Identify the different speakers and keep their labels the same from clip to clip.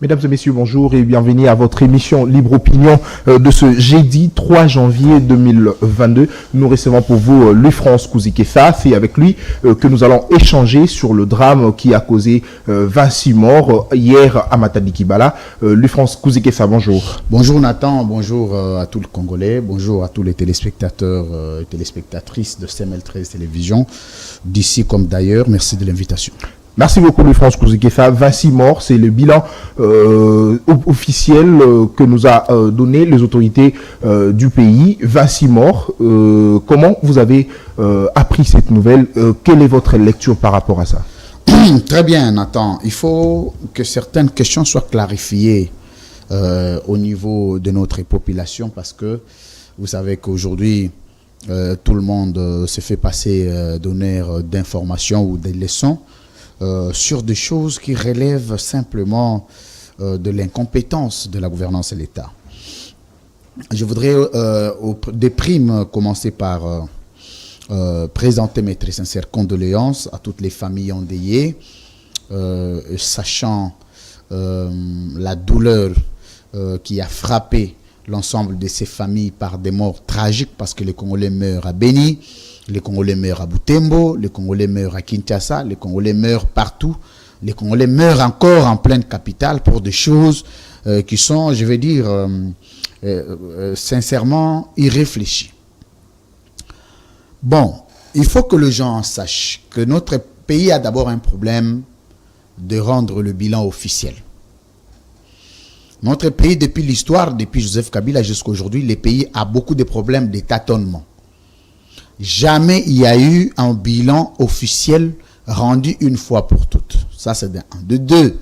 Speaker 1: Mesdames et messieurs, bonjour et bienvenue à votre émission Libre Opinion de ce jeudi 3 janvier 2022. Nous recevons pour vous Louis-France Kouzikefa. C'est avec lui que nous allons échanger sur le drame qui a causé 26 morts hier à Matadi-Kibala. Louis-France Kouzikefa, bonjour.
Speaker 2: Bonjour Nathan, bonjour à tous les Congolais, bonjour à tous les téléspectateurs et téléspectatrices de CML13 Télévision, d'ici comme d'ailleurs. Merci de l'invitation.
Speaker 1: Merci beaucoup Louis-France Kouzikefa. 26 morts, c'est le bilan officiel que nous a donné les autorités du pays. 26 morts. Comment vous avez appris cette nouvelle? Quelle est votre lecture par rapport à ça?
Speaker 2: Très bien Nathan. Il faut que certaines questions soient clarifiées au niveau de notre population parce que vous savez qu'aujourd'hui tout le monde se fait passer donneur d'informations ou des leçons sur des choses qui relèvent simplement de l'incompétence de la gouvernance de l'État. Je voudrais des primes commencer par présenter mes très sincères condoléances à toutes les familles endeuillées, sachant la douleur qui a frappé l'ensemble de ces familles par des morts tragiques parce que les Congolais meurent à Beni, les Congolais meurent à Butembo, les Congolais meurent à Kinshasa, les Congolais meurent partout. Les Congolais meurent encore en pleine capitale pour des choses qui sont, je vais dire, sincèrement irréfléchies. Bon, il faut que les gens sachent que notre pays a d'abord un problème de rendre le bilan officiel. Notre pays, depuis l'histoire, depuis Joseph Kabila jusqu'à aujourd'hui, le pays a beaucoup de problèmes de tâtonnement. Jamais il y a eu un bilan officiel rendu une fois pour toutes. Ça, c'est de un. De deux,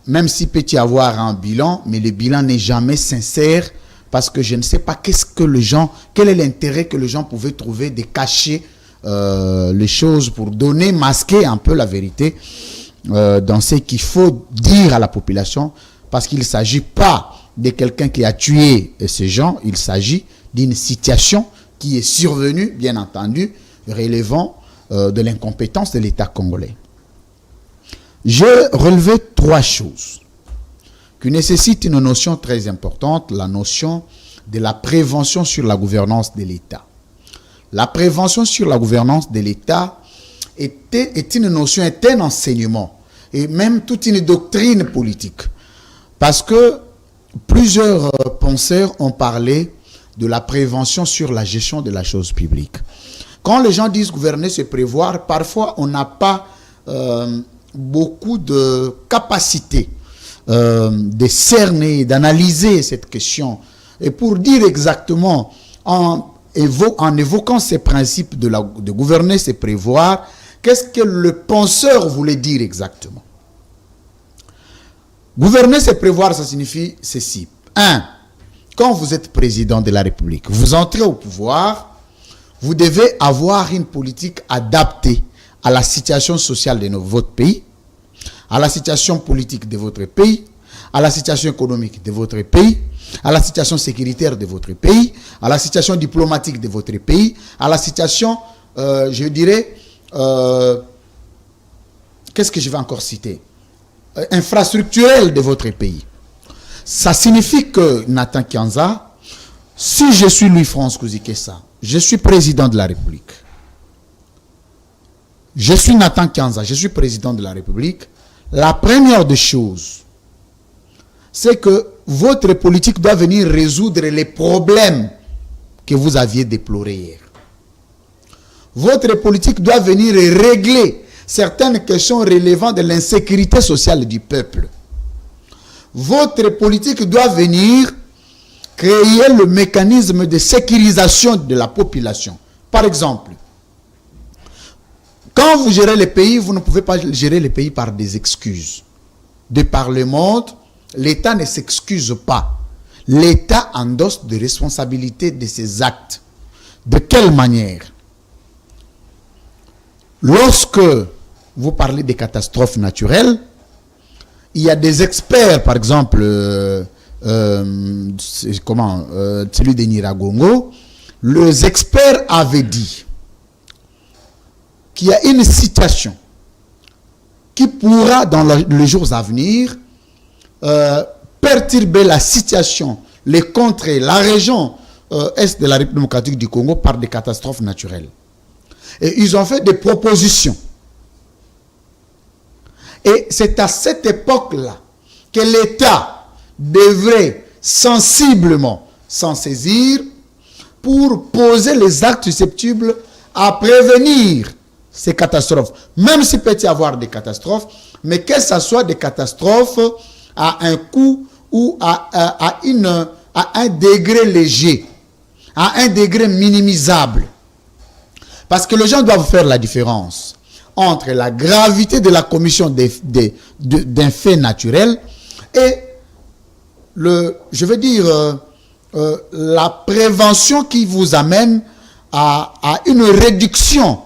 Speaker 2: même s'il peut y avoir un bilan, mais le bilan n'est jamais sincère parce que je ne sais pas quel est l'intérêt que les gens pouvaient trouver de cacher les choses pour donner, masquer un peu la vérité dans ce qu'il faut dire à la population parce qu'il ne s'agit pas de quelqu'un qui a tué ces gens, il s'agit d'une situation qui est survenu, bien entendu, relevant de l'incompétence de l'État congolais. J'ai relevé trois choses qui nécessitent une notion très importante, la notion de la prévention sur la gouvernance de l'État. La prévention sur la gouvernance de l'État est une notion, est un enseignement, et même toute une doctrine politique. Parce que plusieurs penseurs ont parlé de la prévention sur la gestion de la chose publique. Quand les gens disent gouverner, c'est prévoir, parfois on n'a pas beaucoup de capacité de cerner, d'analyser cette question. Et pour dire exactement, en évoquant ces principes de gouverner, c'est prévoir, qu'est-ce que le penseur voulait dire exactement? Gouverner, c'est prévoir, ça signifie ceci. 1. Quand vous êtes président de la République, vous entrez au pouvoir, vous devez avoir une politique adaptée à la situation sociale de votre pays, à la situation politique de votre pays, à la situation économique de votre pays, à la situation sécuritaire de votre pays, à la situation diplomatique de votre pays, à la situation, je dirais, qu'est-ce que je vais encore citer? Infrastructurelle de votre pays. Ça signifie que, Nathan Kianza, si je suis Louis-France Kouzikefa, je suis président de la République. Je suis Nathan Kianza, je suis président de la République. La première des choses, c'est que votre politique doit venir résoudre les problèmes que vous aviez déplorés hier. Votre politique doit venir régler certaines questions relevant de l'insécurité sociale du peuple. Votre politique doit venir créer le mécanisme de sécurisation de la population. Par exemple, quand vous gérez le pays, vous ne pouvez pas gérer le pays par des excuses. De par le monde, l'État ne s'excuse pas. L'État endosse des responsabilités de ses actes. De quelle manière? Lorsque vous parlez des catastrophes naturelles, il y a des experts, par exemple, celui de Niragongo, les experts avaient dit qu'il y a une situation qui pourra, dans les jours à venir, perturber la situation, les contrées, la région est de la République démocratique du Congo par des catastrophes naturelles. Et ils ont fait des propositions. Et c'est à cette époque-là que l'État devrait sensiblement s'en saisir pour poser les actes susceptibles à prévenir ces catastrophes. Même s'il peut y avoir des catastrophes, mais que ce soit des catastrophes à un coût ou à un degré léger, à un degré minimisable. Parce que les gens doivent faire la différence entre la gravité de la commission d'un fait naturel et la prévention qui vous amène à une réduction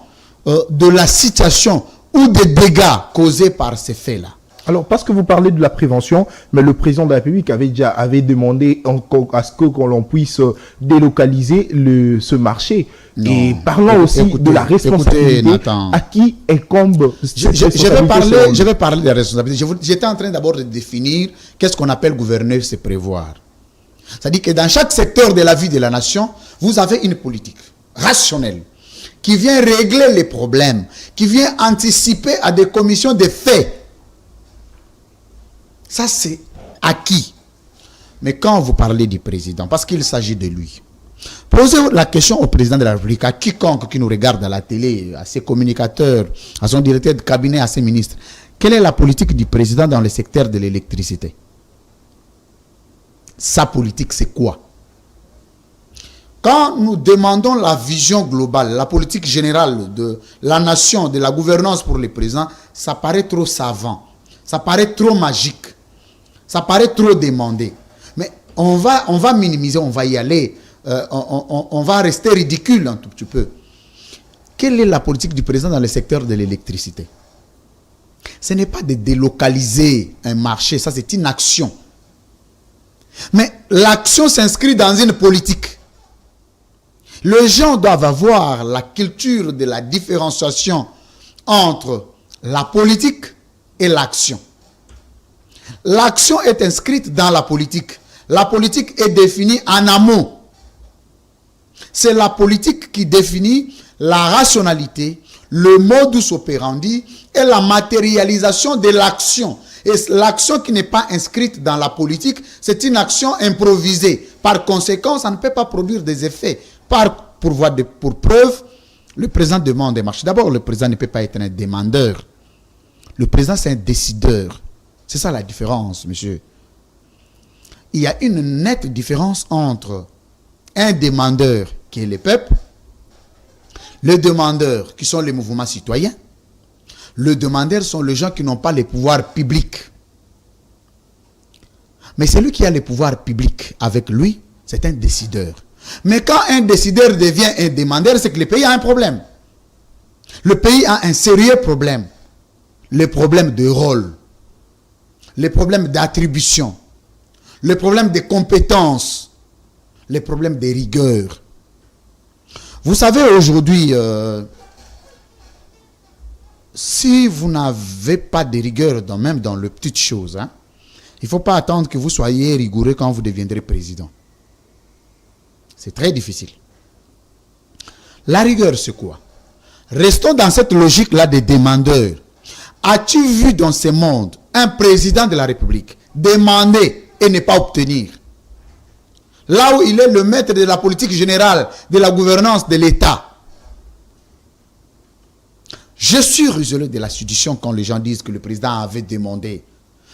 Speaker 2: de la situation ou des dégâts causés par ces faits-là.
Speaker 1: Alors, parce que vous parlez de la prévention, mais le président de la République avait demandé à ce que l'on puisse délocaliser ce marché.
Speaker 2: Non.
Speaker 1: Et parlons aussi de la responsabilité à qui incombe.
Speaker 2: Je vais parler de la responsabilité. J'étais en train d'abord de définir qu'est-ce qu'on appelle gouverner, c'est prévoir. C'est-à-dire que dans chaque secteur de la vie de la nation, vous avez une politique rationnelle qui vient régler les problèmes, qui vient anticiper à des commissions de faits. Ça, c'est acquis. Mais quand vous parlez du président, parce qu'il s'agit de lui, posez la question au président de la République, à quiconque qui nous regarde à la télé, à ses communicateurs, à son directeur de cabinet, à ses ministres. Quelle est la politique du président dans le secteur de l'électricité? Sa politique, c'est quoi? Quand nous demandons la vision globale, la politique générale de la nation, de la gouvernance pour le président, ça paraît trop savant, ça paraît trop magique. Ça paraît trop demandé. Mais on va minimiser, on va y aller. On va rester ridicule un tout petit peu. Quelle est la politique du président dans le secteur de l'électricité? Ce n'est pas de délocaliser un marché, ça c'est une action. Mais l'action s'inscrit dans une politique. Les gens doivent avoir la culture de la différenciation entre la politique et l'action. L'action est inscrite dans la politique. La politique est définie en amont. C'est la politique qui définit la rationalité, le modus operandi et la matérialisation de l'action. Et l'action qui n'est pas inscrite dans la politique, c'est une action improvisée. Par conséquent, ça ne peut pas produire des effets. Pour preuve, le président demande des marchés. D'abord, le président ne peut pas être un demandeur. Le président, c'est un décideur. C'est ça la différence, monsieur. Il y a une nette différence entre un demandeur qui est le peuple, les demandeurs qui sont les mouvements citoyens, les demandeurs sont les gens qui n'ont pas les pouvoirs publics. Mais celui qui a les pouvoirs publics avec lui, c'est un décideur. Mais quand un décideur devient un demandeur, c'est que le pays a un problème. Le pays a un sérieux problème. Le problème de rôle. Les problèmes d'attribution, les problèmes de compétences, les problèmes de rigueur. Vous savez, aujourd'hui, si vous n'avez pas de rigueur, même dans les petites choses, il ne faut pas attendre que vous soyez rigoureux quand vous deviendrez président. C'est très difficile. La rigueur, c'est quoi? Restons dans cette logique-là des demandeurs. As-tu vu dans ce monde un président de la République demander et ne pas obtenir? Là où il est le maître de la politique générale, de la gouvernance de l'État. Je suis désolé de la sedition quand les gens disent que le président avait demandé.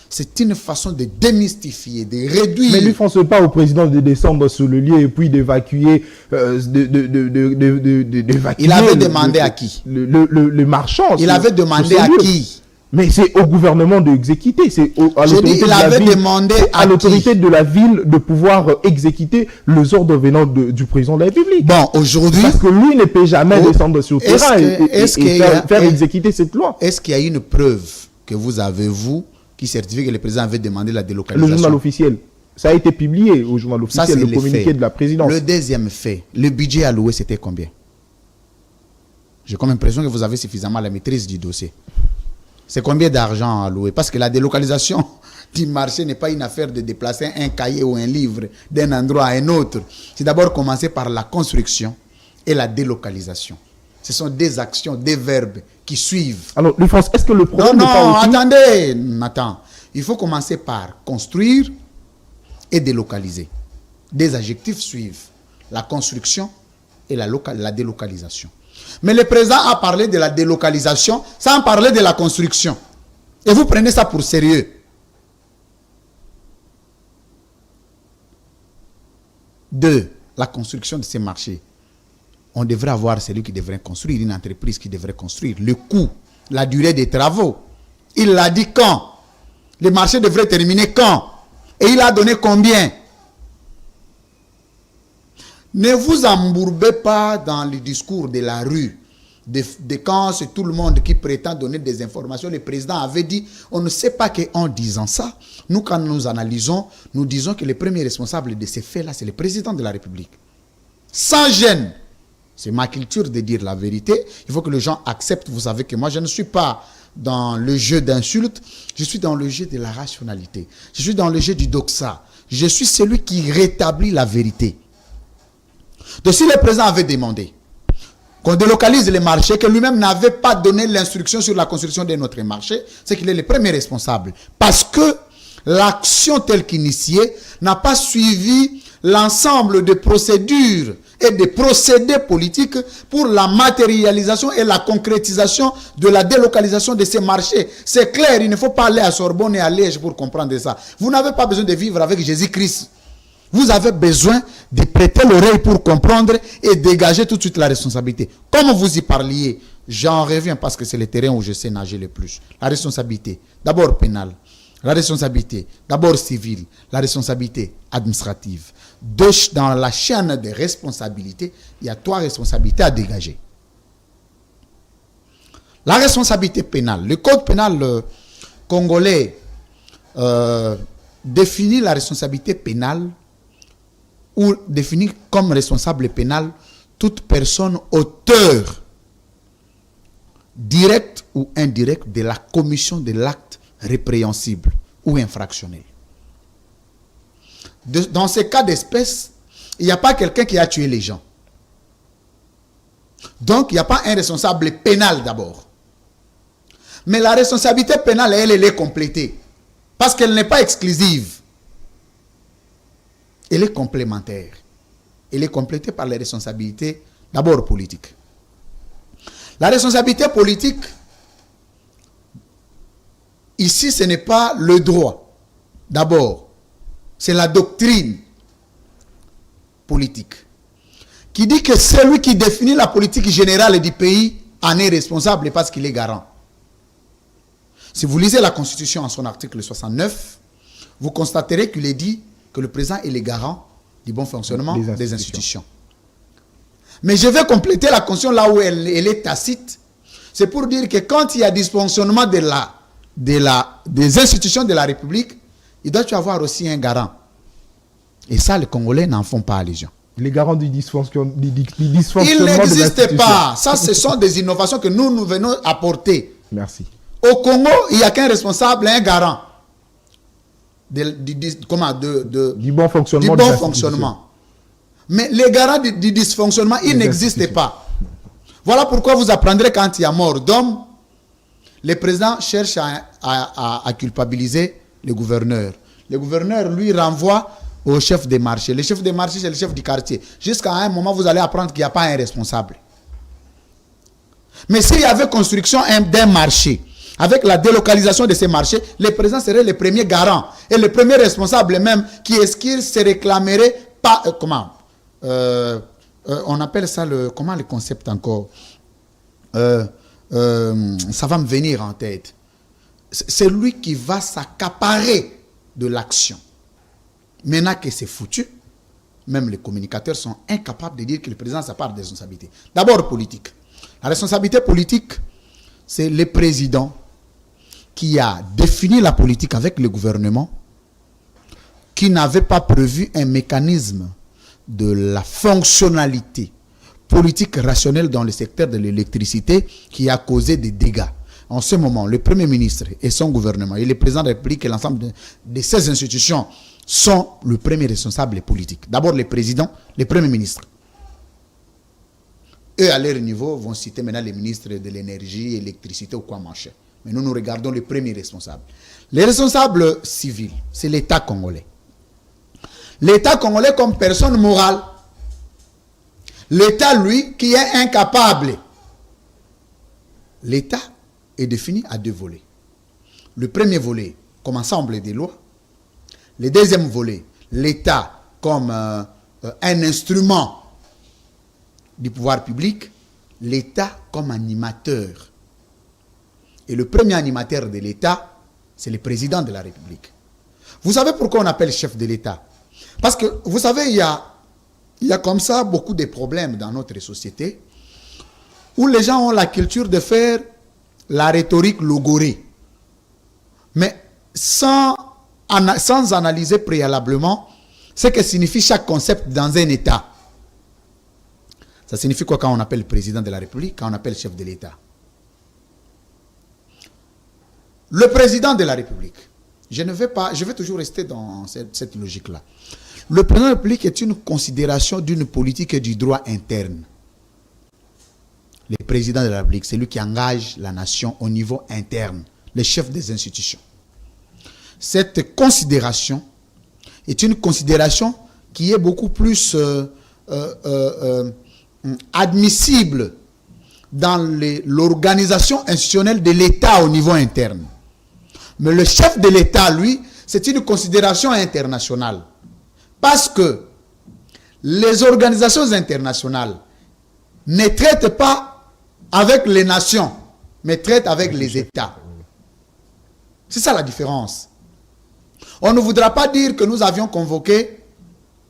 Speaker 2: C'est une façon de démystifier, de réduire.
Speaker 1: Mais lui, ne pense pas au président de descendre sur le lieu et puis d'évacuer.
Speaker 2: Il avait demandé à qui?
Speaker 1: Le marchand.
Speaker 2: Il avait demandé à qui?
Speaker 1: Mais c'est au gouvernement d'exécuter. C'est à l'autorité de la ville de pouvoir exécuter les ordres venant du président de la République.
Speaker 2: Bon, aujourd'hui.
Speaker 1: Parce que lui ne peut jamais descendre sur le terrain et faire exécuter cette loi.
Speaker 2: Est-ce qu'il y a une preuve que vous avez, vous, qui certifie que le président avait demandé la délocalisation?
Speaker 1: Le journal officiel. Ça a été publié au journal officiel, le communiqué de la présidence.
Speaker 2: Le deuxième fait, le budget alloué, c'était combien? J'ai comme l'impression que vous avez suffisamment la maîtrise du dossier. C'est combien d'argent alloué? Parce que la délocalisation du marché n'est pas une affaire de déplacer un cahier ou un livre d'un endroit à un autre. C'est d'abord commencer par la construction et la délocalisation. Ce sont des actions, des verbes qui suivent.
Speaker 1: Alors, Louis-France, est-ce que le problème
Speaker 2: Non,
Speaker 1: n'est pas aussi...
Speaker 2: attendez, Nathan. Il faut commencer par construire et délocaliser. Des adjectifs suivent. La construction et la délocalisation. Mais le président a parlé de la délocalisation sans parler de la construction. Et vous prenez ça pour sérieux. 2. La construction de ces marchés. On devrait avoir celui qui devrait construire, une entreprise qui devrait construire. Le coût, la durée des travaux. Il l'a dit quand? Le marché devrait terminer quand? Et il a donné combien? Ne vous embourbez pas dans le discours de la rue. De quand c'est tout le monde qui prétend donner des informations. Le président avait dit, on ne sait pas qu'en disant ça, nous quand nous analysons, nous disons que le premier responsable de ces faits-là, c'est le président de la République. Sans gêne. C'est ma culture de dire la vérité. Il faut que les gens acceptent. Vous savez que moi, je ne suis pas dans le jeu d'insultes. Je suis dans le jeu de la rationalité. Je suis dans le jeu du doxa. Je suis celui qui rétablit la vérité. Donc si le président avait demandé qu'on délocalise les marchés, que lui-même n'avait pas donné l'instruction sur la construction de notre marché, c'est qu'il est le premier responsable. Parce que l'action telle qu'initiée n'a pas suivi l'ensemble de procédures et de procédés politiques pour la matérialisation et la concrétisation de la délocalisation de ces marchés. C'est clair, il ne faut pas aller à Sorbonne et à Liège pour comprendre ça. Vous n'avez pas besoin de vivre avec Jésus-Christ. Vous avez besoin de prêter l'oreille pour comprendre et dégager tout de suite la responsabilité. Comme vous y parliez, j'en reviens parce que c'est le terrain où je sais nager le plus. La responsabilité, d'abord pénale. La responsabilité, d'abord civile. La responsabilité administrative. Dans la chaîne de responsabilités, il y a 3 responsabilités à dégager. La responsabilité pénale. Le code pénal congolais définit la responsabilité pénale ou définit comme responsable pénal toute personne auteur direct ou indirect de la commission de l'acte répréhensible ou infractionnel. Dans ces cas d'espèce, il n'y a pas quelqu'un qui a tué les gens. Donc, il n'y a pas un responsable pénal d'abord. Mais la responsabilité pénale, elle est complétée. Parce qu'elle n'est pas exclusive. Elle est complémentaire. Elle est complétée par les responsabilités d'abord politiques. La responsabilité politique, ici, ce n'est pas le droit. D'abord, c'est la doctrine politique qui dit que celui qui définit la politique générale du pays en est responsable parce qu'il est garant. Si vous lisez la Constitution en son article 69, vous constaterez qu'il est dit que le président est le garant du bon fonctionnement des institutions. Mais je vais compléter la Constitution là où elle est tacite. C'est pour dire que quand il y a dysfonctionnement des institutions de la République, il doit y avoir aussi un garant. Et ça, les Congolais n'en font pas allusion.
Speaker 1: Les garants du dysfonctionnement
Speaker 2: Il n'existe pas. Ça, ce sont des innovations que nous venons apporter.
Speaker 1: Merci.
Speaker 2: Au Congo, il n'y a qu'un responsable, un garant. Du
Speaker 1: bon fonctionnement.
Speaker 2: Mais les garants du dysfonctionnement, ils n'existent pas. Voilà pourquoi vous apprendrez quand il y a mort d'homme, le président cherche à culpabiliser le gouverneur. Le gouverneur, lui, renvoie au chef des marchés. Le chef des marchés, c'est le chef du quartier. Jusqu'à un moment, vous allez apprendre qu'il n'y a pas un responsable. Mais s'il y avait construction d'un marché, avec la délocalisation de ces marchés, le président serait le premier garant. Et le premier responsable même, qui est-ce qu'il se réclamerait pas... on appelle ça comment le concept encore ça va me venir en tête. C'est lui qui va s'accaparer de l'action. Maintenant que c'est foutu, même les communicateurs sont incapables de dire que le président a sa part de responsabilité. D'abord politique. La responsabilité politique, c'est le président qui a défini la politique avec le gouvernement, qui n'avait pas prévu un mécanisme de la fonctionnalité politique rationnelle dans le secteur de l'électricité qui a causé des dégâts. en ce moment, le Premier ministre et son gouvernement, et le président de la République et l'ensemble de ces institutions sont le premier responsable politique. D'abord les présidents, les premiers ministres. Eux, à leur niveau, vont citer maintenant les ministres de l'énergie, électricité ou quoi mancher. Mais nous regardons les premiers responsables. Les responsables civils, c'est l'État congolais. L'État congolais comme personne morale. L'État, lui, qui est incapable. L'État est défini à deux volets. Le premier volet, comme ensemble des lois. Le deuxième volet, l'État comme un instrument du pouvoir public. L'État comme animateur. Et le premier animateur de l'État, c'est le président de la République. Vous savez pourquoi on appelle chef de l'État? Parce que, vous savez, il y a comme ça beaucoup de problèmes dans notre société où les gens ont la culture de faire la rhétorique logorée. Mais sans analyser préalablement ce que signifie chaque concept dans un État. Ça signifie quoi quand on appelle le président de la République, quand on appelle chef de l'État? Le président de la République, je vais toujours rester dans cette logique-là. Le président de la République est une considération d'une politique et du droit interne. Le président de la République, c'est lui qui engage la nation au niveau interne, le chef des institutions. Cette considération est une considération qui est beaucoup plus admissible dans l'organisation institutionnelle de l'État au niveau interne. Mais le chef de l'État, lui, c'est une considération internationale. Parce que les organisations internationales ne traitent pas avec les nations, mais traitent avec les États. C'est ça la différence. On ne voudra pas dire que nous avions convoqué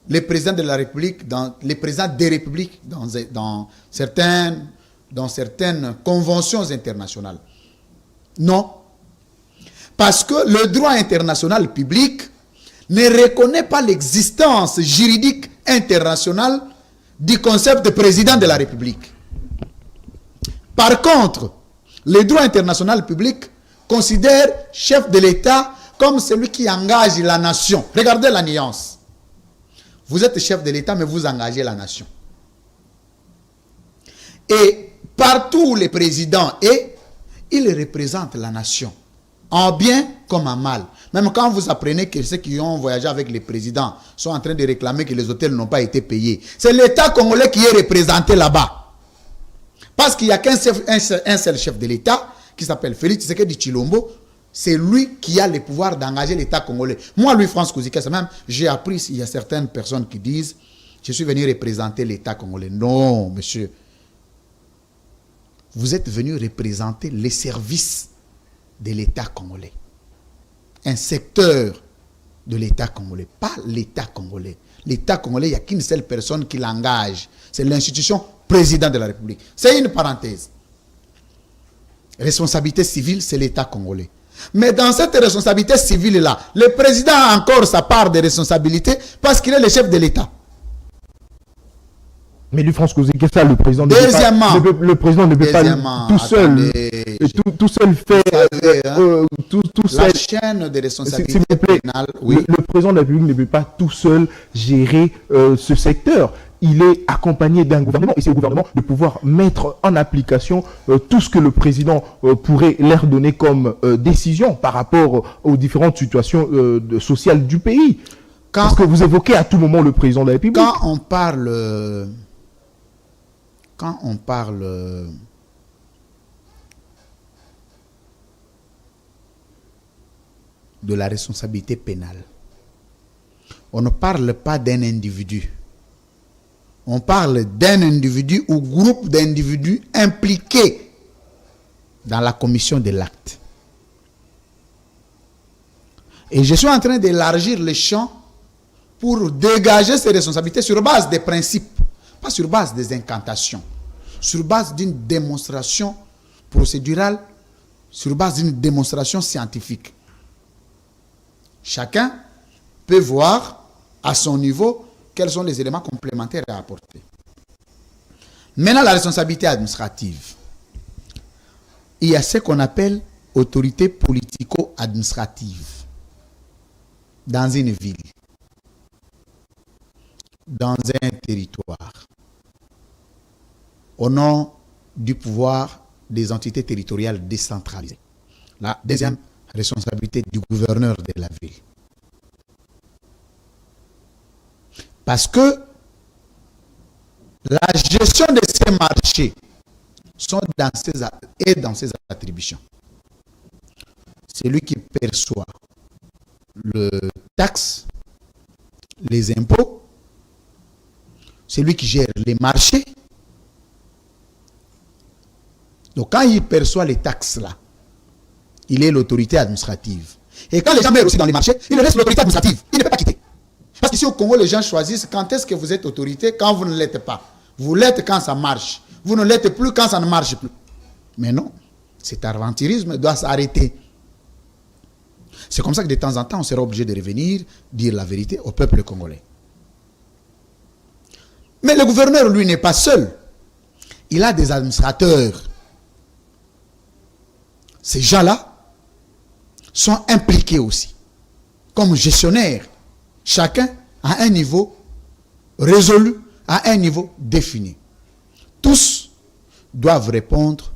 Speaker 2: les présidents de la République, les présidents des républiques dans certaines conventions internationales. Non. Parce que le droit international public ne reconnaît pas l'existence juridique internationale du concept de président de la République. Par contre, le droit international public considère chef de l'État comme celui qui engage la nation. Regardez la nuance. Vous êtes chef de l'État, mais vous engagez la nation. Et partout où le président est, il représente la nation. En bien comme en mal. Même quand vous apprenez que ceux qui ont voyagé avec les présidents sont en train de réclamer que les hôtels n'ont pas été payés. C'est l'État congolais qui est représenté là-bas. Parce qu'il n'y a qu'un seul chef de l'État qui s'appelle Félix Tshisekedi Tshilombo. C'est lui qui a le pouvoir d'engager l'État congolais. Moi, Louis-France Kouzikessa, même, j'ai appris, il y a certaines personnes qui disent je suis venu représenter l'État congolais. Non, monsieur. Vous êtes venu représenter les services de l'État congolais. Un secteur de l'État congolais, pas l'État congolais. L'État congolais, il n'y a qu'une seule personne qui l'engage. C'est l'institution président de la République. C'est une parenthèse. Responsabilité civile, c'est l'État congolais. Mais dans cette responsabilité civile-là, le président a encore sa part de responsabilité parce qu'il est le chef de l'État.
Speaker 1: Mais Louis-France Kouzikessa, le président ne peut pas tout seul, tout seul faire
Speaker 2: la chaîne de responsabilité pénale.
Speaker 1: Oui. Le président de la République ne peut pas tout seul gérer ce secteur. Il est accompagné d'un gouvernement et c'est au gouvernement de pouvoir mettre en application tout ce que le président pourrait leur donner comme décision par rapport aux différentes situations sociales du pays. Parce que vous évoquez à tout moment le président de la République.
Speaker 2: Quand on parle de la responsabilité pénale, on ne parle pas d'un individu. On parle d'un individu ou groupe d'individus impliqués dans la commission de l'acte. Et je suis en train d'élargir le champ pour dégager ces responsabilités sur base des principes, pas sur base des incantations, sur base d'une démonstration procédurale, sur base d'une démonstration scientifique. Chacun peut voir à son niveau quels sont les éléments complémentaires à apporter. Maintenant, la responsabilité administrative. il y a ce qu'on appelle autorité politico-administrative dans une ville, dans un territoire, au nom du pouvoir des entités territoriales décentralisées. La deuxième responsabilité du gouverneur de la ville. Parce que la gestion de ces marchés est dans ses attributions. C'est lui qui perçoit le taxe, les impôts, c'est lui qui gère les marchés. Donc quand il perçoit les taxes là, il est l'autorité administrative. Et quand les gens meurent aussi dans les marchés, il reste l'autorité administrative. Il ne peut pas quitter. Parce qu'ici au Congo, les gens choisissent quand est-ce que vous êtes autorité, quand vous ne l'êtes pas. Vous l'êtes quand ça marche. Vous ne l'êtes plus quand ça ne marche plus. Mais non, cet aventurisme doit s'arrêter. C'est comme ça que de temps en temps, on sera obligé de revenir, dire la vérité au peuple congolais. Mais le gouverneur, lui, n'est pas seul. Il a des administrateurs. Ces gens-là sont impliqués aussi, comme gestionnaires, chacun à un niveau résolu, à un niveau défini. Tous doivent répondre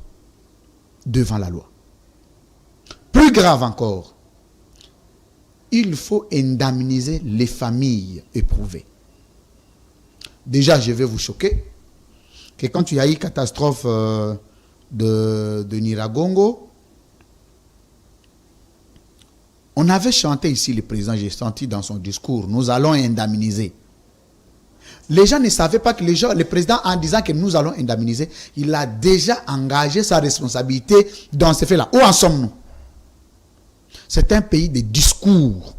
Speaker 2: devant la loi. Plus grave encore, il faut indemniser les familles éprouvées. Déjà, je vais vous choquer que quand il y a eu une catastrophe de Nyiragongo, on avait chanté ici, le président, j'ai senti dans son discours, nous allons indemniser. Les gens ne savaient pas que le président, en disant que nous allons indemniser, il a déjà engagé sa responsabilité dans ces faits-là. Où en sommes-nous? C'est un pays de discours.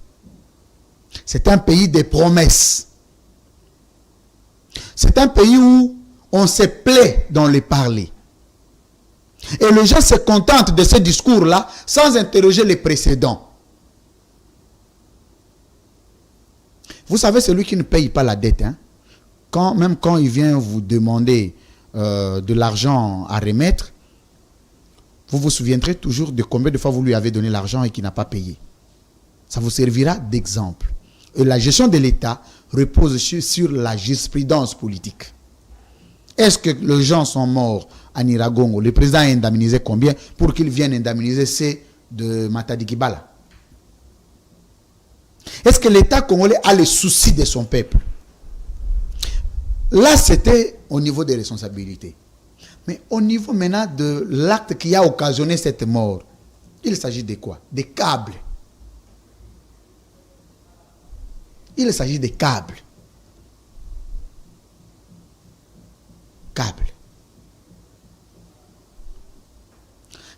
Speaker 2: C'est un pays de promesses. C'est un pays où on se plaît dans les parler. Et les gens se contentent de ce discours-là sans interroger les précédents. Vous savez, celui qui ne paye pas la dette, hein, même quand il vient vous demander de l'argent à remettre, vous vous souviendrez toujours de combien de fois vous lui avez donné l'argent et qu'il n'a pas payé. Ça vous servira d'exemple. Et la gestion de l'État repose sur la jurisprudence politique. Est-ce que les gens sont morts à Nyiragongo? Le président a indemnisé combien pour qu'il vienne indemniser ceux de Matadi Kibala? Est-ce que l'État congolais a le souci de son peuple? Là, c'était au niveau des responsabilités. Mais au niveau maintenant de l'acte qui a occasionné cette mort, il s'agit de quoi? Des câbles. Il s'agit des câbles. Câbles.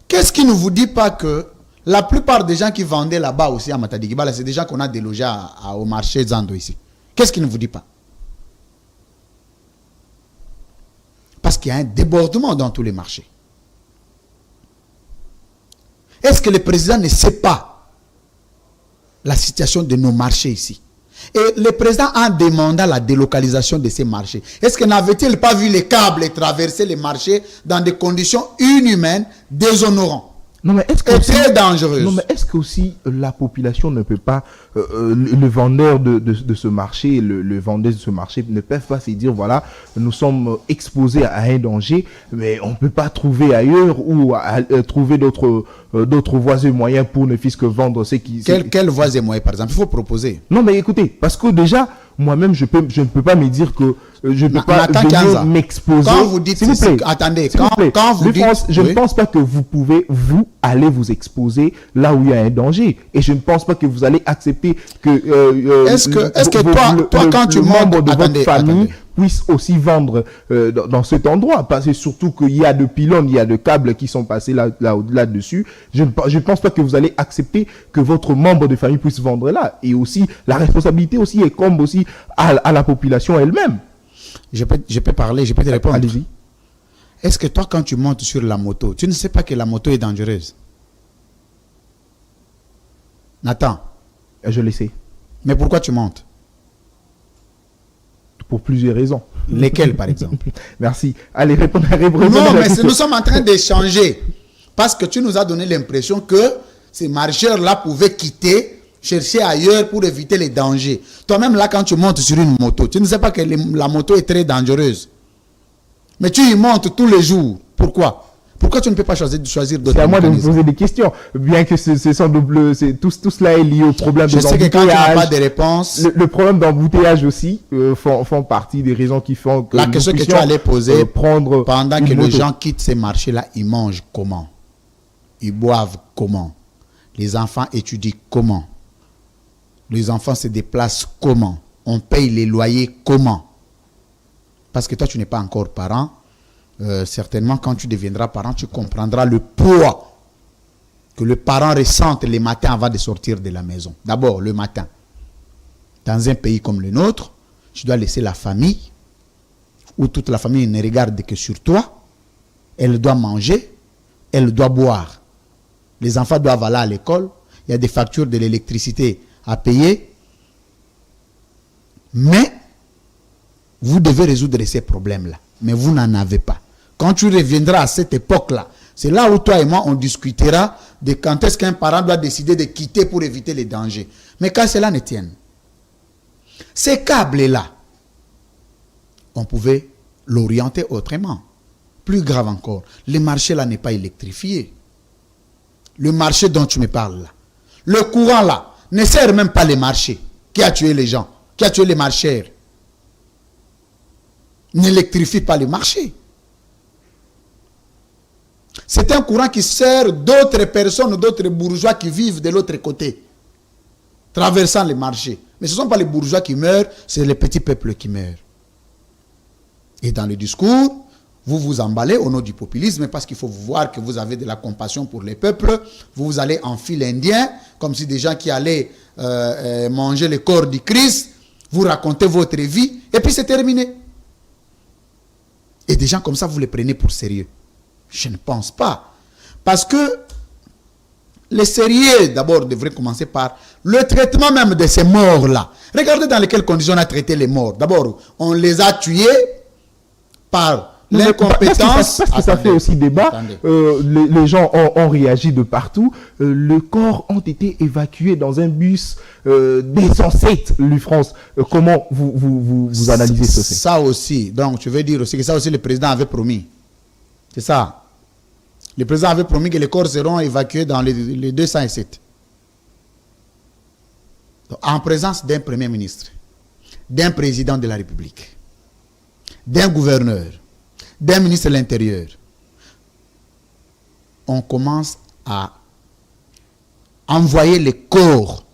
Speaker 2: Qu'est-ce qui ne vous dit pas que la plupart des gens qui vendaient là-bas aussi à Matadi Kibala, c'est des gens qu'on a délogés au marché Zando ici. Qu'est-ce qui ne vous dit pas? Parce qu'il y a un débordement dans tous les marchés. Est-ce que le président ne sait pas la situation de nos marchés ici? Et le président en demandant la délocalisation de ces marchés, est-ce que n'avait-il pas vu les câbles traverser les marchés dans des conditions inhumaines, déshonorantes?
Speaker 1: Non, mais est-ce que
Speaker 2: et très dangereuse.
Speaker 1: Non, mais est-ce que aussi la population ne peut pas, le vendeur de ce marché, le vendeur de ce marché ne peuvent pas se dire, voilà, nous sommes exposés à un danger, mais on ne peut pas trouver ailleurs ou trouver d'autres voies et moyens pour ne fût-ce que vendre ce qui...
Speaker 2: Quelles voies et moyens, par exemple? Il faut proposer.
Speaker 1: Non, mais écoutez, parce que déjà, moi-même, je ne peux pas me dire que je ne peux pas venir m'exposer.
Speaker 2: Quand vous dites,
Speaker 1: s'il vous plaît,
Speaker 2: attendez,
Speaker 1: quand
Speaker 2: vous dites,
Speaker 1: je ne pense pas que vous pouvez, aller vous exposer là où il y a un danger. Et je ne pense pas que vous allez accepter que...
Speaker 2: est-ce que toi, quand tu
Speaker 1: membre de votre famille puisse aussi vendre dans cet endroit, parce que surtout qu'il y a de pylônes, il y a de câbles qui sont passés là-dessus. Je ne pense pas que vous allez accepter que votre membre de famille puisse vendre là. Et aussi, la responsabilité aussi incombe aussi à la population elle-même.
Speaker 2: Je peux parler, je peux te répondre.
Speaker 1: Allez-y.
Speaker 2: Est-ce que toi, quand tu montes sur la moto, tu ne sais pas que la moto est dangereuse? Nathan.
Speaker 1: Je le sais.
Speaker 2: Mais pourquoi tu montes?
Speaker 1: Pour plusieurs raisons.
Speaker 2: Lesquelles, par exemple?
Speaker 1: Merci. Allez, répondez.
Speaker 2: Non, mais nous sommes en train d'échanger. Parce que tu nous as donné l'impression que ces marcheurs-là pouvaient quitter, chercher ailleurs pour éviter les dangers. Toi-même, là, quand tu montes sur une moto, tu ne sais pas que la moto est très dangereuse. Mais tu y montes tous les jours. Pourquoi? Pourquoi tu ne peux pas choisir d'autres?
Speaker 1: C'est à moi de me poser des questions. Bien que tout cela est lié au problème de
Speaker 2: l'embouteillage. Je sais que quand tu n'as pas de réponse...
Speaker 1: Le problème d'embouteillage aussi font partie des raisons qui font que...
Speaker 2: La question que tu allais poser, pendant que les gens quittent ces marchés-là, ils mangent comment? Ils boivent comment? Les enfants étudient comment? Les enfants se déplacent comment? On paye les loyers comment? Parce que toi, tu n'es pas encore parent. Certainement, quand tu deviendras parent, tu comprendras le poids que le parent ressente les matins avant de sortir de la maison. D'abord, le matin. Dans un pays comme le nôtre, tu dois laisser la famille, où toute la famille ne regarde que sur toi. Elle doit manger, elle doit boire. Les enfants doivent aller à l'école. Il y a des factures de l'électricité à payer. Mais, vous devez résoudre ces problèmes-là. Mais vous n'en avez pas. Quand tu reviendras à cette époque-là, c'est là où toi et moi, on discutera de quand est-ce qu'un parent doit décider de quitter pour éviter les dangers. Mais quand cela ne tienne, ces câbles-là, on pouvait l'orienter autrement. Plus grave encore, le marché là n'est pas électrifié. Le marché dont tu me parles là, le courant là, ne sert même pas les marchés. Qui a tué les gens? Qui a tué les marcheurs? N'électrifie pas le marché. C'est un courant qui sert d'autres personnes, d'autres bourgeois qui vivent de l'autre côté, traversant les marchés. Mais ce ne sont pas les bourgeois qui meurent, c'est les petits peuples qui meurent. Et dans le discours, vous vous emballez au nom du populisme parce qu'il faut voir que vous avez de la compassion pour les peuples. Vous allez en fil indien, comme si des gens qui allaient manger le corps du Christ, vous racontez votre vie, et puis c'est terminé. Et des gens comme ça, vous les prenez pour sérieux? Je ne pense pas. Parce que les sérieux, d'abord, devraient commencer par le traitement même de ces morts-là. Regardez dans quelles conditions on a traité les morts. D'abord, on les a tués par l'incompétence.
Speaker 1: Parce que ça fait aussi débat. Les gens ont réagi de partout. Les corps ont été évacués dans un bus des ancêtres, l'UFRANS. Comment vous analysez ce fait?
Speaker 2: Ça aussi. Donc, tu veux dire aussi que ça aussi, le président avait promis. C'est ça. Le président avait promis que les corps seront évacués dans les 207. Donc, en présence d'un premier ministre, d'un président de la République, d'un gouverneur, d'un ministre de l'Intérieur, on commence à envoyer les corps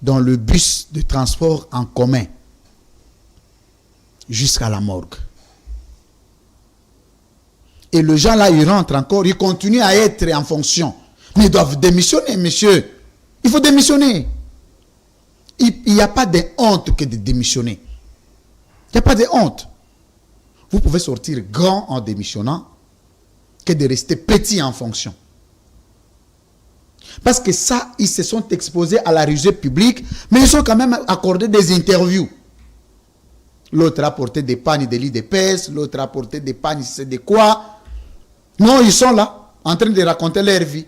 Speaker 2: dans le bus de transport en commun jusqu'à la morgue. Et le gens là, ils rentrent encore, ils continuent à être en fonction. Mais ils doivent démissionner, monsieur. Il faut démissionner. Il n'y a pas de honte que de démissionner. Il n'y a pas de honte. Vous pouvez sortir grand en démissionnant que de rester petit en fonction. Parce que ça, ils se sont exposés à la rusée publique, mais ils ont quand même accordé des interviews. L'autre a porté des pagnes de lits d'épaisse, l'autre a porté des pagnes, c'est de quoi. Non, ils sont là, en train de raconter leur vie.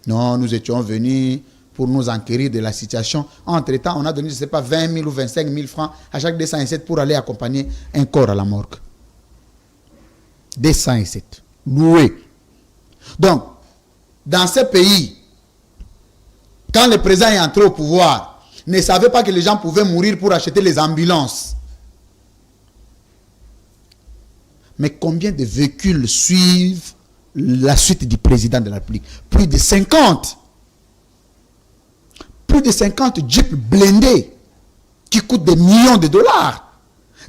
Speaker 2: Non, nous étions venus pour nous enquérir de la situation. Entre-temps, on a donné, je ne sais pas, 20 000 ou 25 000 francs à chaque 207 pour aller accompagner un corps à la morgue. 207. Loué. Donc, dans ce pays, quand le président est entré au pouvoir, ne savait pas que les gens pouvaient mourir pour acheter les ambulances. Mais combien de véhicules suivent la suite du président de la République? Plus de 50. Plus de 50 jeeps blindés qui coûtent des millions de dollars.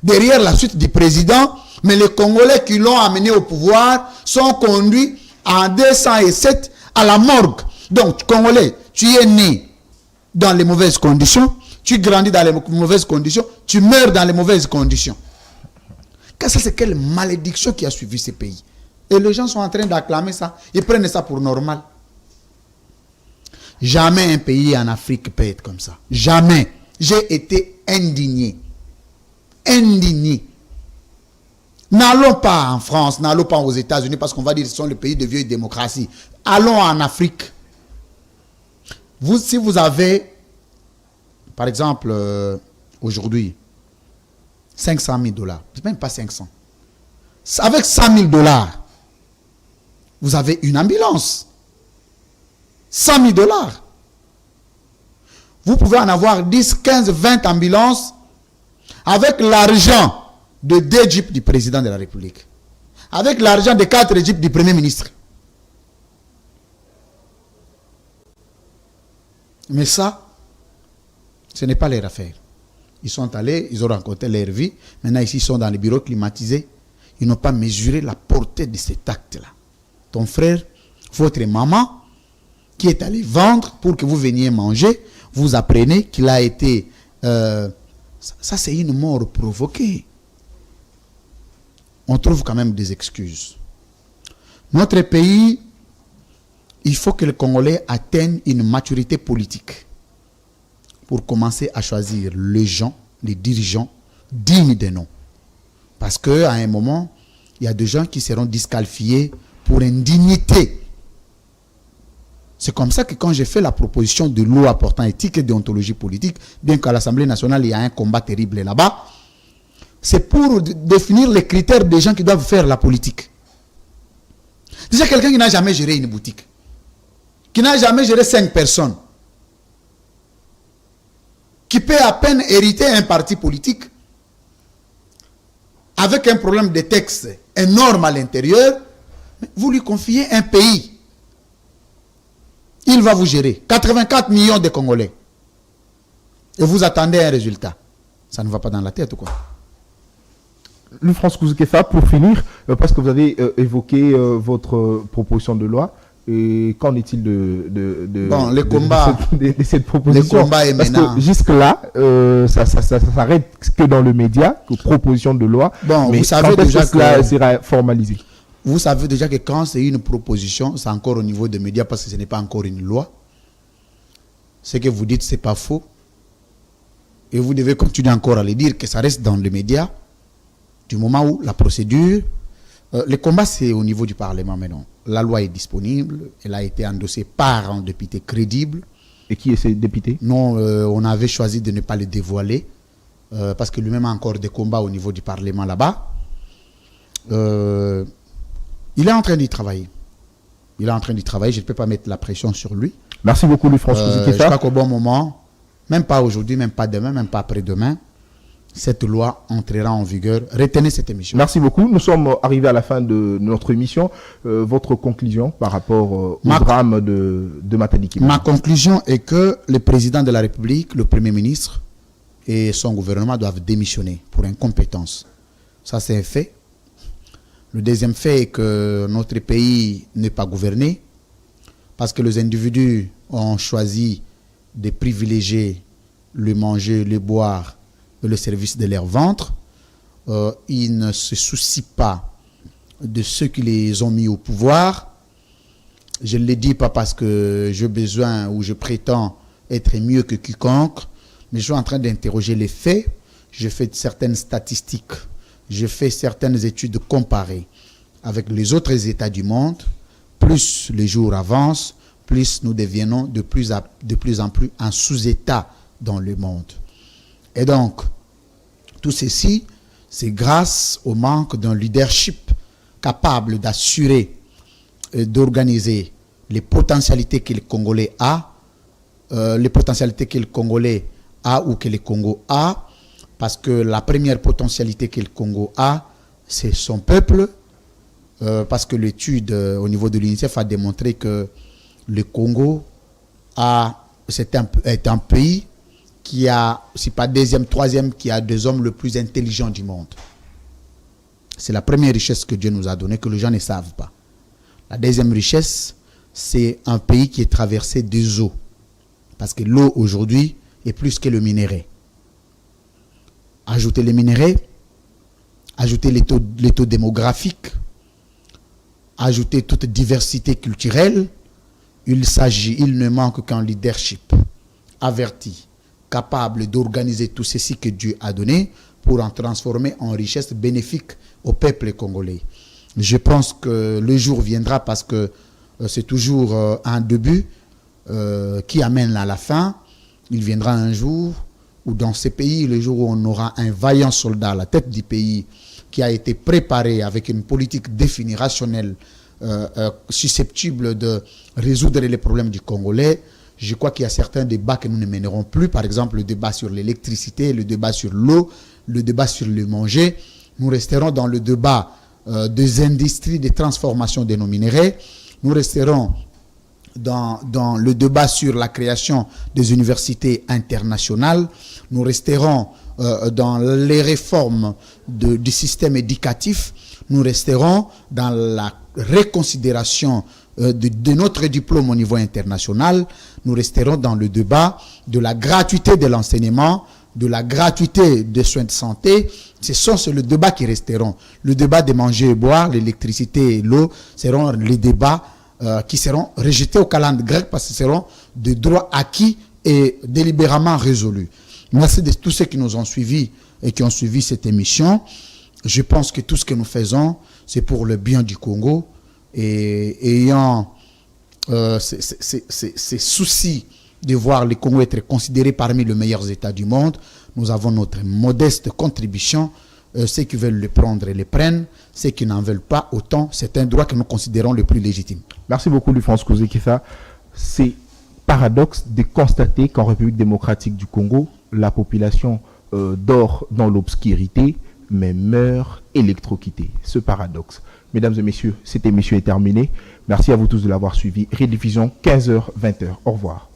Speaker 2: Derrière la suite du président, mais les Congolais qui l'ont amené au pouvoir sont conduits en 207 à la morgue. Donc, Congolais, tu es né dans les mauvaises conditions, tu grandis dans les mauvaises conditions, tu meurs dans les mauvaises conditions. Ça, c'est quelle malédiction qui a suivi ces pays. Et les gens sont en train d'acclamer ça. Ils prennent ça pour normal. Jamais un pays en Afrique peut être comme ça. Jamais. J'ai été indigné. Indigné. N'allons pas en France, n'allons pas aux États-Unis parce qu'on va dire que ce sont les pays de vieille démocratie. Allons en Afrique. Si vous avez, par exemple, aujourd'hui, 500 000 dollars, c'est même pas 500. Avec 100 000 dollars, vous avez une ambulance. 100 000 dollars. Vous pouvez en avoir 10, 15, 20 ambulances avec l'argent de 2 jeeps du président de la République. Avec l'argent de 4 jeeps du Premier ministre. Mais ça, ce n'est pas leur affaire. Ils sont allés, ils ont rencontré leur vie. Maintenant, ici, ils sont dans les bureaux climatisés. Ils n'ont pas mesuré la portée de cet acte-là. Ton frère, votre maman, qui est allé vendre pour que vous veniez manger, vous apprenez qu'il a été... ça, c'est une mort provoquée. On trouve quand même des excuses. Notre pays, il faut que les Congolais atteignent une maturité politique pour commencer à choisir les gens, les dirigeants dignes de nom. Parce qu'à un moment, il y a des gens qui seront disqualifiés pour indignité. C'est comme ça que quand j'ai fait la proposition de loi portant éthique et déontologie politique, bien qu'à l'Assemblée nationale, il y a un combat terrible là-bas, c'est pour définir les critères des gens qui doivent faire la politique. Déjà, quelqu'un qui n'a jamais géré une boutique, qui n'a jamais géré 5 personnes, qui peut à peine hériter un parti politique, avec un problème de texte énorme à l'intérieur, vous lui confiez un pays. Il va vous gérer. 84 millions de Congolais. Et vous attendez un résultat. Ça ne va pas dans la tête ou quoi?
Speaker 1: Louis-France Kouzoukefa, pour finir, parce que vous avez évoqué votre proposition de loi, et qu'en est-il
Speaker 2: les combats,
Speaker 1: de cette proposition?
Speaker 2: Les combats est
Speaker 1: parce
Speaker 2: maintenant.
Speaker 1: que jusque-là, ça s'arrête que dans le média, que proposition de loi.
Speaker 2: Bon,
Speaker 1: mais
Speaker 2: vous savez
Speaker 1: quand
Speaker 2: déjà
Speaker 1: que cela sera formalisé?
Speaker 2: Vous savez déjà que quand c'est une proposition, c'est encore au niveau des médias parce que ce n'est pas encore une loi. Ce que vous dites, ce n'est pas faux. Et vous devez continuer encore à le dire que ça reste dans les médias. Du moment où la procédure, le combat c'est au niveau du Parlement maintenant. La loi est disponible, elle a été endossée par un député crédible.
Speaker 1: Et qui est ce député?
Speaker 2: Non, on avait choisi de ne pas le dévoiler parce que lui-même a encore des combats au niveau du Parlement là-bas. Il est en train d'y travailler. Il est en train d'y travailler, je ne peux pas mettre la pression sur lui.
Speaker 1: Merci beaucoup, Louis-France Kouzoukefa.
Speaker 2: Je crois qu'au bon moment, même pas aujourd'hui, même pas demain, même pas après-demain, cette loi entrera en vigueur. Retenez cette émission.
Speaker 1: Merci beaucoup. Nous sommes arrivés à la fin de notre émission. Votre conclusion par rapport au drame de Matadi Kimani?
Speaker 2: Ma conclusion est que le président de la République, le Premier ministre et son gouvernement doivent démissionner pour incompétence. Ça, c'est un fait. Le deuxième fait est que notre pays n'est pas gouverné parce que les individus ont choisi de privilégier le manger, le boire et le service de leur ventre. Ils ne se soucient pas de ceux qui les ont mis au pouvoir. Je ne le dis pas parce que j'ai besoin ou je prétends être mieux que quiconque, mais je suis en train d'interroger les faits. Je fais certaines statistiques. Je fais certaines études comparées avec les autres États du monde. Plus les jours avancent, plus nous devenons de plus en plus un sous-État dans le monde. Et donc, tout ceci, c'est grâce au manque d'un leadership capable d'assurer et d'organiser les potentialités que le Congolais a, les potentialités que le Congolais a ou que le Congo a, parce que la première potentialité que le Congo a, c'est son peuple, parce que l'étude au niveau de l'UNICEF a démontré que le Congo est un pays qui a, si pas deuxième, troisième, qui a des hommes les plus intelligents du monde. C'est la première richesse que Dieu nous a donnée, que les gens ne savent pas. La deuxième richesse, c'est un pays qui est traversé des eaux. Parce que l'eau, aujourd'hui, est plus que le minerai. Ajouter les minéraux, ajouter les taux démographiques, ajouter toute diversité culturelle, il ne manque qu'un leadership averti, capable d'organiser tout ceci que Dieu a donné pour en transformer en richesse bénéfique au peuple congolais. Je pense que le jour viendra parce que c'est toujours un début qui amène à la fin. Il viendra un jour où dans ces pays, le jour où on aura un vaillant soldat à la tête du pays qui a été préparé avec une politique définie, rationnelle, susceptible de résoudre les problèmes du Congolais, je crois qu'il y a certains débats que nous ne mènerons plus. Par exemple, le débat sur l'électricité, le débat sur l'eau, le débat sur le manger. Nous resterons dans le débat des industries de transformation de nos minéraux. Nous resterons dans le débat sur la création des universités internationales. Nous resterons dans les réformes du système éducatif. Nous resterons dans la reconsidération de notre diplôme au niveau international. Nous resterons dans le débat de la gratuité de l'enseignement, de la gratuité des soins de santé. C'est le débat qui resteront. Le débat de manger et boire, l'électricité et l'eau seront les débats qui seront rejetés au calendrier grec parce que ce seront des droits acquis et délibérément résolus. Merci de tous ceux qui nous ont suivis et qui ont suivi cette émission. Je pense que tout ce que nous faisons, c'est pour le bien du Congo. Et ayant ces soucis de voir le Congo être considéré parmi les meilleurs États du monde, nous avons notre modeste contribution. Ceux qui veulent le prendre, le prennent. Ceux qui n'en veulent pas, autant, c'est un droit que nous considérons le plus légitime.
Speaker 1: Merci beaucoup, Louis-France Kouzé-Kefa. C'est paradoxe de constater qu'en République démocratique du Congo, la population dort dans l'obscurité, mais meurt électrocuté. Ce paradoxe. Mesdames et messieurs, cette émission est terminée. Merci à vous tous de l'avoir suivi. Rediffusion 15h, 20h. Au revoir.